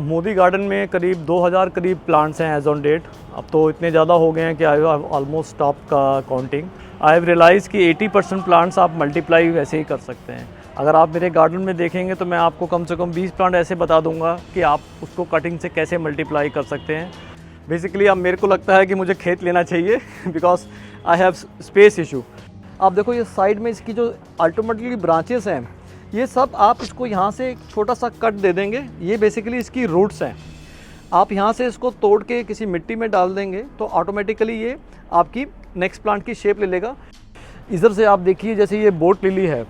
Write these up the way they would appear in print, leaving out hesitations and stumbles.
Modi garden में करीब 2000 करीब प्लांट्स हैं एज ऑन डेट। अब तो इतने ज़्यादा हो गए हैं कि आई हैव ऑलमोस्ट स्टॉप का काउंटिंग। आई हैव रियलाइज़ कि 80% प्लांट्स आप मल्टीप्लाई वैसे ही कर सकते हैं। अगर आप मेरे गार्डन में देखेंगे तो मैं आपको कम से कम 20 प्लांट ऐसे बता दूंगा कि आप उसको कटिंग से कैसे मल्टीप्लाई कर सकते हैं। बेसिकली अब मेरे को लगता है कि मुझे खेत लेना चाहिए because I have space issue. आप देखो ये साइड में इसकी जो अल्टीमेटली ब्रांचेस हैं, ये सब आप इसको यहाँ से एक छोटा सा कट दे देंगे। ये बेसिकली इसकी रूट्स हैं। आप यहाँ से इसको तोड़ के किसी मिट्टी में डाल देंगे तो ऑटोमेटिकली ये आपकी नेक्स्ट प्लांट की शेप ले लेगा। इधर से आप देखिए जैसे ये बोट लिली है,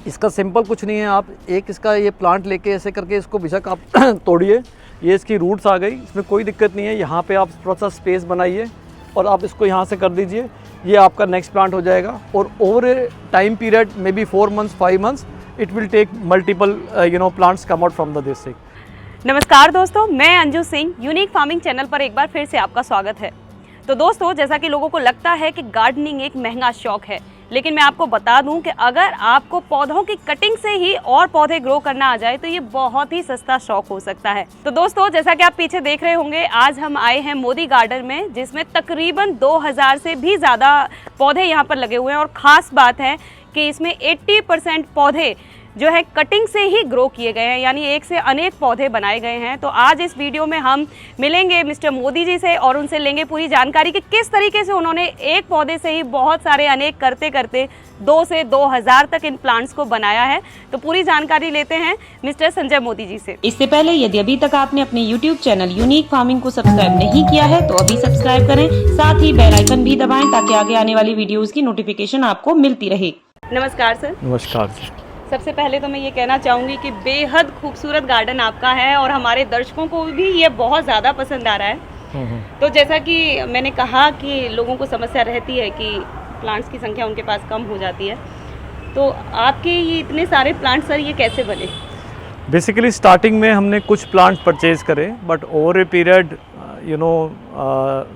इसका सिंपल कुछ नहीं है। आप एक इसका ये प्लांट लेके ऐसे करके इसको बेशक आप तोड़िए, ये इसकी रूट्स आ गई, इसमें कोई दिक्कत नहीं है। यहाँ पे आप थोड़ा सा स्पेस बनाइए और आप इसको यहाँ से कर दीजिए, ये आपका नेक्स्ट प्लांट हो जाएगा। और over a time period may be 4 months 5 months it will take multiple plants come out from the district. नमस्कार दोस्तों, मैं Anju Singh, unique farming channel पर एक बार फिर से आपका स्वागत है। तो दोस्तों, जैसा कि लोगों को लगता है कि गार्डनिंग एक महंगा शौक है, लेकिन मैं आपको बता दूं कि अगर आपको पौधों की कटिंग से ही और पौधे ग्रो करना आ जाए तो ये बहुत ही सस्ता शौक हो सकता है। तो दोस्तों, जैसा कि आप पीछे देख रहे होंगे, आज हम आए हैं मोदी गार्डन में, जिसमें तकरीबन 2000 से भी ज़्यादा पौधे यहाँ पर लगे हुए हैं। और ख़ास बात है कि इसमें 80% पौधे जो है कटिंग से ही ग्रो किए गए हैं, यानी एक से अनेक पौधे बनाए गए हैं। तो आज इस वीडियो में हम मिलेंगे मिस्टर मोदी जी से और उनसे लेंगे पूरी जानकारी कि किस तरीके से उन्होंने एक पौधे से ही बहुत सारे अनेक करते करते 2 से 2000 तक इन प्लांट्स को बनाया है। तो पूरी जानकारी लेते हैं मिस्टर संजय मोदी जी से। इससे पहले यदि अभी तक आपने अपने YouTube चैनल यूनिक फार्मिंग को सब्सक्राइब नहीं किया है तो अभी सब्सक्राइब करें, साथ ही बेल आइकन भी दबाएं ताकि आगे आने वाली वीडियोस की नोटिफिकेशन आपको मिलती रहे। नमस्कार सर। नमस्कार जी। सबसे पहले तो मैं ये कहना चाहूँगी कि बेहद खूबसूरत गार्डन आपका है और हमारे दर्शकों को भी ये बहुत ज़्यादा पसंद आ रहा है। तो जैसा कि मैंने कहा कि लोगों को समस्या रहती है कि प्लांट्स की संख्या उनके पास कम हो जाती है, तो आपके ये इतने सारे प्लांट्स सर ये कैसे बने? बेसिकली स्टार्टिंग में हमने कुछ प्लांट परचेज करे, but over a period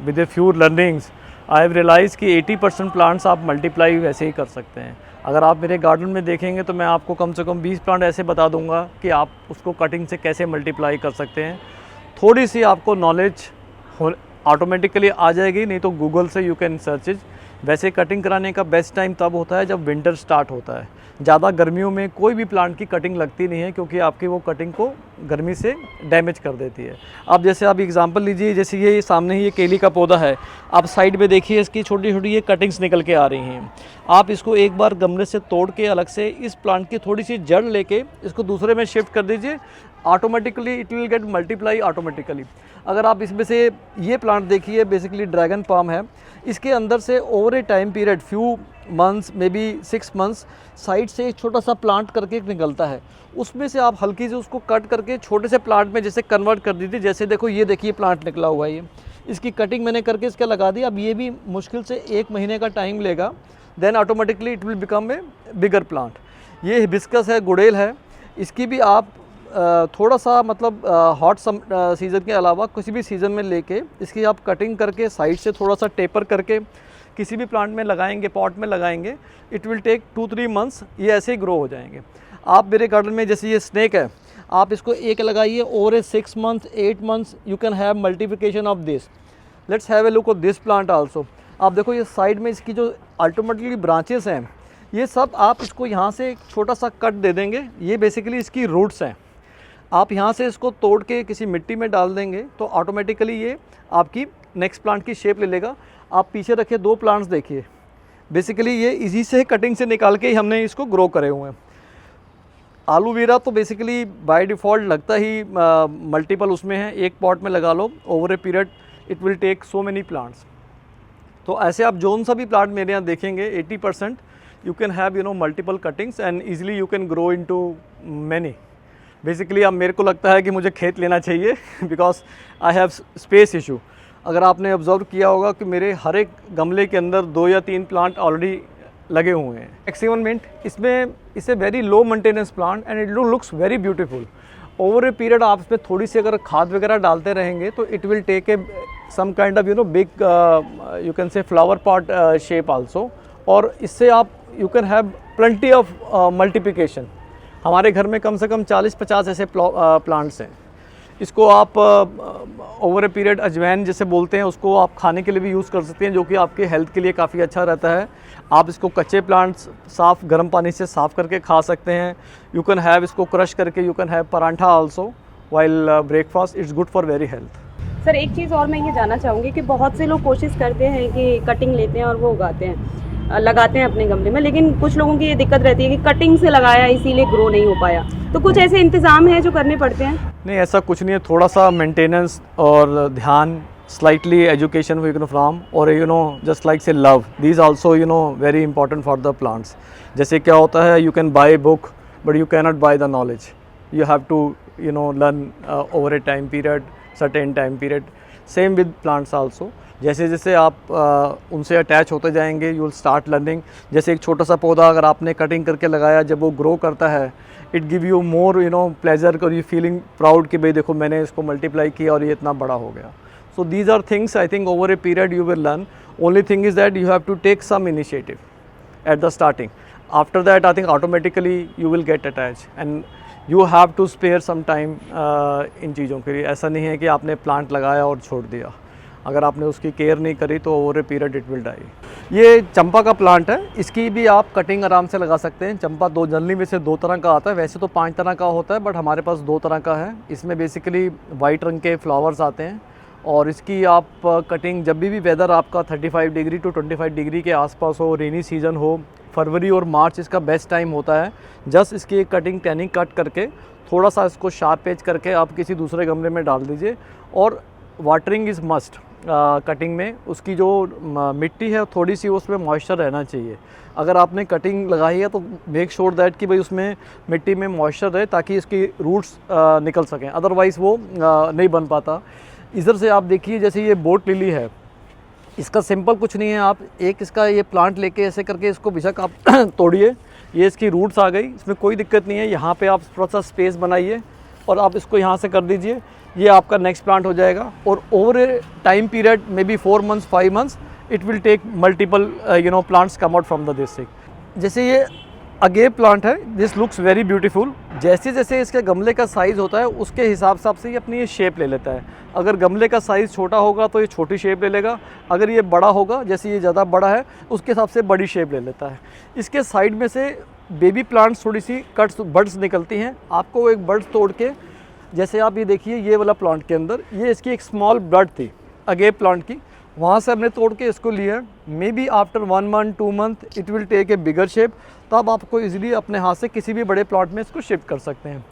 with a few learnings I have realise कि 80% प्लांट्स आप मल्टीप्लाई वैसे ही कर सकते हैं। अगर आप मेरे गार्डन में देखेंगे तो मैं आपको कम से कम 20 प्लांट ऐसे बता दूंगा कि आप उसको कटिंग से कैसे मल्टीप्लाई कर सकते हैं। थोड़ी सी आपको नॉलेज ऑटोमेटिकली आ जाएगी, नहीं तो गूगल से यू कैन सर्च इट। वैसे कटिंग कराने का बेस्ट टाइम तब होता है जब विंटर स्टार्ट होता है। ज़्यादा गर्मियों में कोई भी प्लांट की कटिंग लगती नहीं है, क्योंकि आपकी वो कटिंग को गर्मी से डैमेज कर देती है। अब जैसे आप एग्जांपल लीजिए, जैसे ये सामने ही ये केली का पौधा है, आप साइड में देखिए इसकी छोटी छोटी ये कटिंग्स निकल के आ रही हैं। आप इसको एक बार गमले से तोड़ के अलग से इस प्लांट की थोड़ी सी जड़ लेके इसको दूसरे में शिफ्ट कर दीजिए, automatically it will get multiply automatically. अगर आप इसमें से ये प्लांट देखिए, बेसिकली ड्रैगन पाम है, इसके अंदर से over a time period few months may be 6 months side से एक छोटा सा प्लांट करके निकलता है। उसमें से आप हल्की से उसको कट करके छोटे से प्लांट में जैसे कन्वर्ट कर दीजिए। जैसे देखो ये देखिए प्लांट निकला हुआ है, ये इसकी कटिंग मैंने करके इसका लगा दी। अब ये भी मुश्किल से 1 महीने का टाइम लेगा, then automatically it will become a bigger plant. ये हिबिस्कस है, गुड़ेल है, इसकी भी आप थोड़ा सा मतलब हॉट सीज़न के अलावा किसी भी सीज़न में लेके इसकी आप कटिंग करके साइड से थोड़ा सा टेपर करके किसी भी प्लांट में लगाएंगे, पॉट में लगाएंगे, इट विल टेक 2-3 months, ये ऐसे ही ग्रो हो जाएंगे। आप मेरे गार्डन में जैसे ये स्नेक है, आप इसको एक लगाइए, over A 6 months 8 months you can have multiplication of this. Let's have a look of this plant also. आप देखो ये साइड में इसकी जो अल्टीमेटली ब्रांचेस हैं, ये सब आप इसको यहाँ से एक छोटा सा कट दे देंगे। ये बेसिकली इसकी रूट्स हैं। आप यहाँ से इसको तोड़ के किसी मिट्टी में डाल देंगे तो ऑटोमेटिकली ये आपकी नेक्स्ट प्लांट की शेप ले लेगा। आप पीछे रखे 2 प्लांट्स देखिए, बेसिकली ये इजी से कटिंग से निकाल के ही हमने इसको ग्रो करे हुए हैं। आलू वीरा तो बेसिकली बाय डिफ़ॉल्ट लगता ही मल्टीपल उसमें है, एक पॉट में लगा लो, over a period it will take so many plants. तो ऐसे आप जोन सा भी प्लांट मेरे यहाँ देखेंगे 80% you can have multiple cuttings and easily you can grow into many. Basically अब मेरे को लगता है कि मुझे खेत लेना चाहिए because I have space issue. अगर आपने ऑब्जर्व किया होगा कि मेरे हर एक गमले के अंदर 2 या 3 प्लांट ऑलरेडी लगे हुए हैं। मैक्सिमम मिंट इसमें इसे very low maintenance plant and it looks very beautiful. Over a period आप इसमें थोड़ी सी अगर खाद वगैरह डालते रहेंगे तो it will take a some kind of big you can say flower pot shape also. और इससे आप you can have plenty of multiplication. हमारे घर में कम से कम 40-50 ऐसे प्लांट्स हैं। इसको आप ओवर ए पीरियड अजवाइन जैसे बोलते हैं, उसको आप खाने के लिए भी यूज़ कर सकते हैं, जो कि आपके हेल्थ के लिए काफ़ी अच्छा रहता है। आप इसको कच्चे प्लांट्स साफ़ गर्म पानी से साफ़ करके खा सकते हैं। यू कैन हैव इसको क्रश करके, you can have paratha also while breakfast. It's good for very health. Sir एक चीज़ और मैं ये जानना चाहूँगी कि बहुत से लोग कोशिश करते हैं कि कटिंग लेते हैं और वो उगाते हैं, लगाते हैं अपने गमले में, लेकिन कुछ लोगों की ये दिक्कत रहती है कि कटिंग से लगाया इसीलिए ग्रो नहीं हो पाया। तो कुछ ऐसे इंतज़ाम हैं जो करने पड़ते हैं? नहीं, ऐसा कुछ नहीं है। थोड़ा सा मेंटेनेंस और ध्यान, slightly education we can from, और just like say love, these also very important for the plants. जैसे क्या होता है, you can buy book but you can not buy the knowledge. You have to learn over a time period, certain time period. Same with plants also. जैसे जैसे आप उनसे attach होते जाएंगे, यू विल स्टार्ट लर्निंग। जैसे एक छोटा सा पौधा अगर आपने कटिंग करके लगाया, जब वो ग्रो करता है, it give you more pleasure, और यू फीलिंग प्राउड कि भाई देखो मैंने इसको मल्टीप्लाई किया और ये इतना बड़ा हो गया। So these are things I think over a period you will learn. Only thing is that you have to take some initiative at the starting. After that I think automatically you will get attach, and you have to spare some time इन चीज़ों के लिए। ऐसा नहीं है कि आपने plant लगाया और छोड़ दिया। अगर आपने उसकी केयर नहीं करी तो over a period it will die. ये चंपा का प्लांट है, इसकी भी आप कटिंग आराम से लगा सकते हैं। चंपा दो जनरली में से 2 तरह का आता है, वैसे तो 5 तरह का होता है, बट हमारे पास 2 तरह का है। इसमें बेसिकली वाइट रंग के फ्लावर्स आते हैं, और इसकी आप कटिंग जब भी वेदर आपका 35 डिग्री टू 25 डिग्री के आसपास हो, रेनी सीज़न हो, फरवरी और मार्च इसका बेस्ट टाइम होता है। जस्ट इसकी एक कटिंग टैनिंग कट करके थोड़ा सा इसको शार्प एज करके आप किसी दूसरे गमले में डाल दीजिए, और वाटरिंग इज़ मस्ट। कटिंग में उसकी जो मिट्टी है थोड़ी सी उसमें मॉइस्चर रहना चाहिए। अगर आपने कटिंग लगाई है तो मेक श्योर दैट कि भाई उसमें मिट्टी में मॉइस्चर रहे, ताकि इसकी रूट्स निकल सकें, अदरवाइज़ वो नहीं बन पाता। इधर से आप देखिए, जैसे ये बोट लिली है, इसका सिंपल कुछ नहीं है। आप एक इसका ये प्लांट लेके ऐसे करके इसको बेशक आप तोड़िए, ये इसकी रूट्स आ गई, इसमें कोई दिक्कत नहीं है। यहाँ पे आप थोड़ा सा स्पेस बनाइए और आप इसको यहाँ से कर दीजिए, ये आपका नेक्स्ट प्लांट हो जाएगा। और over a time period may be 4 months 5 months it will take multiple plants come out from the this thing. जैसे ये अगेव प्लांट है, दिस लुक्स वेरी ब्यूटीफुल। जैसे जैसे इसके गमले का साइज़ होता है उसके हिसाब से ये अपनी ये शेप ले लेता है। अगर गमले का साइज़ छोटा होगा तो ये छोटी शेप ले लेगा, अगर ये बड़ा होगा, जैसे ये ज़्यादा बड़ा है, उसके हिसाब से बड़ी शेप ले लेता है। इसके साइड में से बेबी प्लांट्स थोड़ी सी कट्स बड्स निकलती हैं। आपको एक बड्स तोड़ के, जैसे आप ये देखिए ये वाला प्लांट के अंदर ये इसकी एक स्मॉल बड थी अगेव प्लांट की, वहाँ से हमने तोड़ के इसको लिया। May be after 1 month 2 month it will take a bigger shape, तब आपको इजीली अपने हाथ से किसी भी बड़े प्लांट में इसको शिफ्ट कर सकते हैं।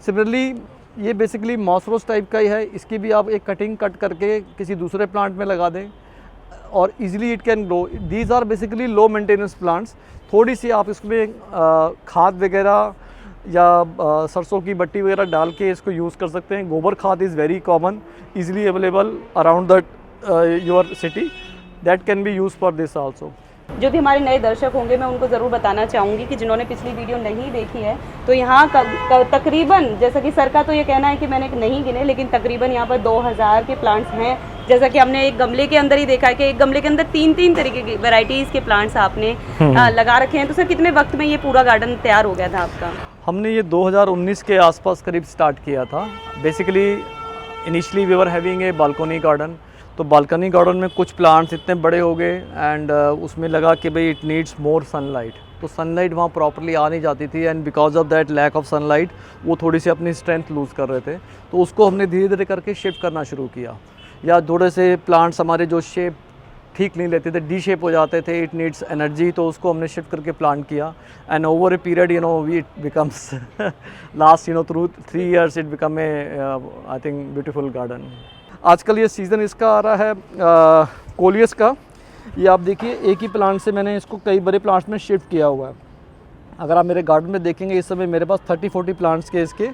सिमिलरली ये बेसिकली मॉसरोस टाइप का ही है, इसकी भी आप एक कटिंग कट करके किसी दूसरे प्लांट में लगा दें और easily it can grow. These are basically low maintenance plants. थोड़ी सी आप इसमें खाद वगैरह या सरसों की बट्टी वगैरह डाल के इसको यूज़ कर सकते हैं। गोबर खाद is very common, easily available around the your city, that can be use for this also. जो भी हमारे नए दर्शक होंगे मैं उनको ज़रूर बताना चाहूँगी कि जिन्होंने पिछली वीडियो नहीं देखी है, तो यहाँ तकरीबन, जैसा कि सर का तो ये कहना है कि मैंने नहीं गिने, लेकिन तकरीबन यहाँ पर 2000 के प्लांट्स हैं। जैसा कि हमने एक गमले के अंदर ही देखा है कि एक गमले के अंदर 3 तरीके की वैरायटीज़ के प्लांट्स आपने लगा रखे हैं। तो सर कितने वक्त में ये पूरा गार्डन तैयार हो गया था आपका? हमने ये 2019 के आसपास करीब स्टार्ट किया था। Basically initially we were having a balcony garden, तो बालकनी गार्डन में कुछ प्लांट्स इतने बड़े हो गए एंड उसमें लगा कि भाई इट नीड्स मोर सनलाइट, तो सनलाइट वहाँ प्रॉपरली आ नहीं जाती थी and because of that lack of sunlight वो थोड़ी सी अपनी स्ट्रेंथ लूज़ कर रहे थे। तो उसको हमने धीरे धीरे करके शिफ्ट करना शुरू किया। या थोड़े से प्लांट्स हमारे जो शेप ठीक नहीं लेते थे, डी शेप हो जाते थे, इट नीड्स एनर्जी, तो उसको हमने शिफ्ट करके प्लांट किया and over a period we it becomes last through 3 years it become a I think beautiful garden. आजकल ये सीज़न इसका आ रहा है कोलियस का। ये आप देखिए एक ही प्लांट से मैंने इसको कई बड़े प्लांट्स में शिफ्ट किया हुआ है। अगर आप मेरे गार्डन में देखेंगे इस समय मेरे पास 30-40 प्लांट्स के इसके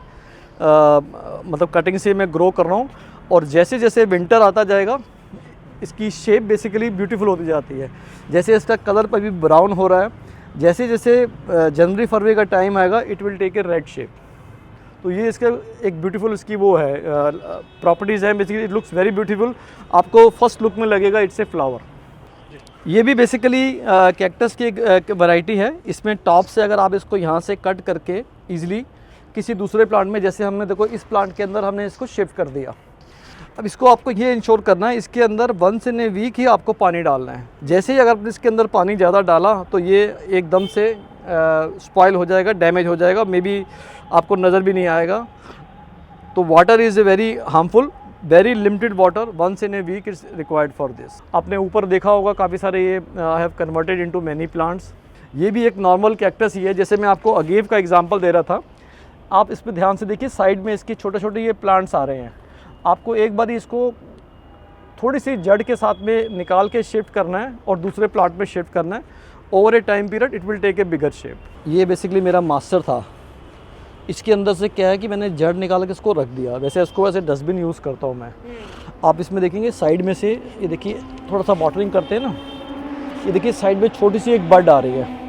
मतलब कटिंग से मैं ग्रो कर रहा हूँ। और जैसे जैसे विंटर आता जाएगा इसकी शेप बेसिकली ब्यूटीफुल होती जाती है। जैसे इसका कलर पर भी ब्राउन हो रहा है, जैसे जैसे जनवरी फरवरी का टाइम आएगा it will take a red shape. तो ये इसका एक ब्यूटीफुल इसकी वो है प्रॉपर्टीज़ है। Basically it looks very beautiful, आपको फर्स्ट लुक में लगेगा इट्स ए फ्लावर। ये भी बेसिकली कैक्टस की एक वैरायटी है। इसमें टॉप से अगर आप इसको यहाँ से कट करके इजीली किसी दूसरे प्लांट में, जैसे हमने देखो इस प्लांट के अंदर हमने इसको शिफ्ट कर दिया। अब इसको आपको ये इंश्योर करना है इसके अंदर वंस इन ए वीक ही आपको पानी डालना है। जैसे ही अगर आपने इसके अंदर पानी ज़्यादा डाला तो ये एकदम से स्पॉइल हो जाएगा, डैमेज हो जाएगा, मे बी आपको नज़र भी नहीं आएगा। तो water is a very harmful, very limited water once in a week is required for this. आपने ऊपर देखा होगा काफ़ी सारे ये I have converted into many plants. ये भी एक नॉर्मल कैक्टस ही है, जैसे मैं आपको अगेव का एग्जांपल दे रहा था। आप इस पर ध्यान से देखिए, साइड में इसके छोटे छोटे ये प्लांट्स आ रहे हैं। आपको एक बार इसको थोड़ी सी जड़ के साथ में निकाल के शिफ्ट करना है और दूसरे प्लांट में शिफ्ट करना है। Over a time period it will take a bigger shape. ये बेसिकली मेरा मास्टर था। इसके अंदर से क्या है कि मैंने जड़ निकाल के इसको रख दिया। वैसे इसको ऐसे डस्टबिन यूज़ करता हूँ मैं। आप इसमें देखेंगे साइड में से, ये देखिए थोड़ा सा वाटरिंग करते हैं ना, ये देखिए साइड में छोटी सी एक बड आ रही है।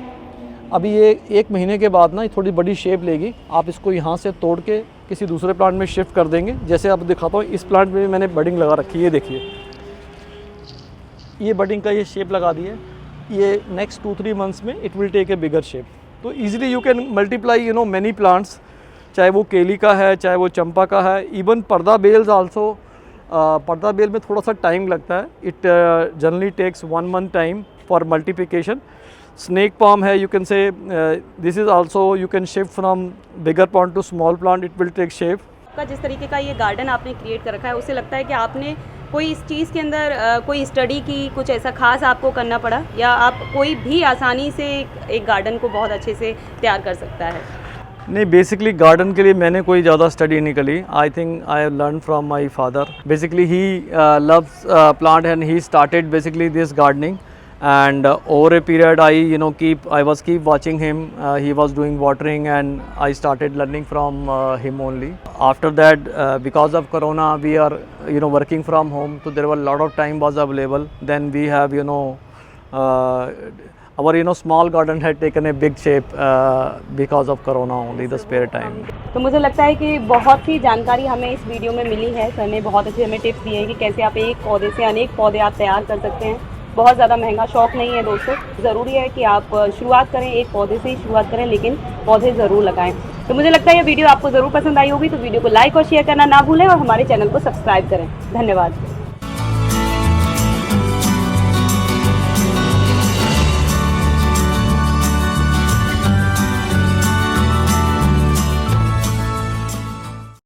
अभी ये 1 महीने के बाद ना ये थोड़ी बड़ी शेप लेगी। आप इसको यहाँ से तोड़ के किसी दूसरे प्लांट में शिफ्ट कर देंगे। जैसे आप दिखाता हूँ, इस प्लांट में मैंने बडिंग लगा रखी है, ये देखिए ये बडिंग का ये शेप लगा दी है। ये नेक्स्ट 2-3 मंथ्स में it will take a bigger shape. तो easily you can multiply many plants, चाहे वो केली का है, चाहे वो चंपा का है, इवन पर्दा बेल्स आल्सो। पर्दा बेल में थोड़ा सा टाइम लगता है, it generally takes 1 month time for multiplication. Snake palm है, you can say this is also you can shift from bigger pond to small plant, it will take shape. का जिस तरीके का ये गार्डन आपने क्रिएट कर रखा है, उससे लगता है कि आपने कोई इस चीज़ के अंदर कोई स्टडी की, कुछ ऐसा खास आपको करना पड़ा, या आप कोई भी आसानी से एक गार्डन को बहुत अच्छे से तैयार कर सकता है? नहीं, बेसिकली गार्डन के लिए मैंने कोई ज़्यादा स्टडी नहीं करी। I think I have learn from my father. Basically he loves plant and he started basically this gardening, and over a period I was keep watching him. He was doing watering and I started learning from him only. After that, because of corona, we are working from home, so there were a lot of time was available. Then we have our small garden had taken a big shape because of corona only, the spare time. तो मुझे लगता है कि बहुत सी जानकारी हमें इस video में मिली है। सर ने बहुत अच्छे हमें टिप्स दिए हैं कि कैसे आप एक पौधे से अनेक पौधे आप तैयार कर सकते हैं। बहुत ज़्यादा महंगा शौक नहीं है दोस्तों, ज़रूरी है कि आप शुरुआत करें, एक पौधे से ही शुरुआत करें, लेकिन पौधे ज़रूर लगाएं। तो मुझे लगता है ये वीडियो आपको ज़रूर पसंद आई होगी, तो वीडियो को लाइक और शेयर करना ना भूलें और हमारे चैनल को सब्सक्राइब करें। धन्यवाद।